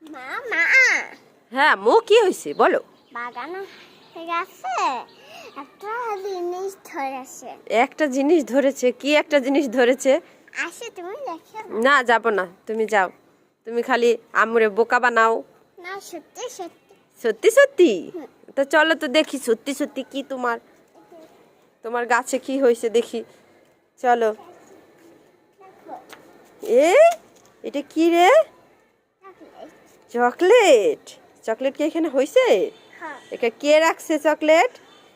মা মা হ্যাঁ আম্মু, কি হয়েছে বলো। বাগানে গাছে একটা জিনিস ধরেছে। একটা জিনিস ধরেছে? কি একটা জিনিস ধরেছে? আসে তুমি দেখো না, যাব না, তুমি যাও। তুমি খালি আম্মুরে বোকা বানাও। না, সত্যি সত্যি। সত্যি সত্যি? তো চলো তো দেখি সত্যি সত্যি কি তোমার তোমার গাছে কি হয়েছে দেখি। চলো। দেখো এই, এটা কি রে? চকলেট। চকলেট? চকলেট কি এখানে হয়েছে? হ্যাঁ, এটা কে রাখছে চকলেট?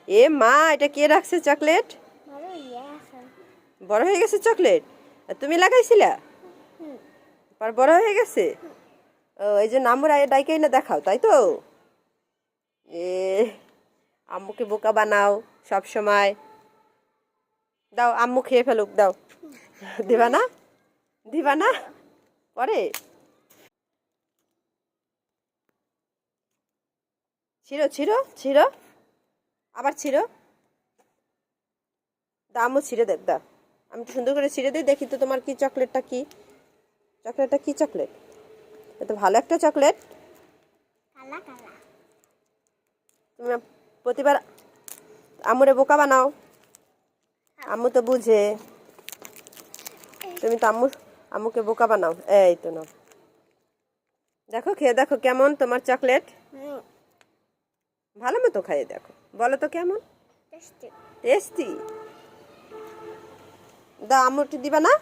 এ মা, এটা কে রাখছে চকলেট? বড় আছে। বড় হয়ে গেছে চকলেট? আর তুমি লাগাইছিলা? হুম। আর বড় হয়ে গেছে? ও, এই যে নাম্বার ডাইকেই না দেখাও, তাই তো? এ, আম্মুকে বোকা বানাও সব সময়। দাও, আম্মু খেয়ে ফেলুক, দাও। দিবা না? দিবা না? পরে ছিঁড়ো ছিঁড়ো ছিঁড়ো, আবার ছিঁড়ো। দাও আম্মু, ছিঁড়ে দেখ, দাও। আমি একটু সুন্দর করে ছিঁড়ে দিই, দেখি তো তোমার কি চকলেটটা কি। চকলেটটা কি চকলেট? এটা ভালো একটা চকলেট। কালা কালা। তুমি প্রতিবার আম্মুরে বোকা বানাও। আম্মু তো বুঝে। তুমি তো আম্মুকে বোকা বানাও। এই তো নাও, দেখো খেয়ে দেখো কেমন তোমার চকলেট। হুম, ভালো মতো খাইয়ে দেখো, বলো তো কেমন। টেস্টি। টেস্টি? দাও আম্মু, একটু দিবা না?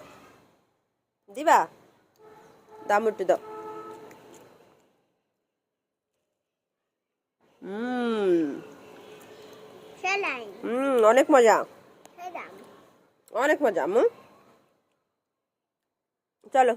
দিবা? দাও আম্মু, একটু দাও। সেলাই। অনেক মজা। সেলাম। অনেক মজা আম্মু। চলো।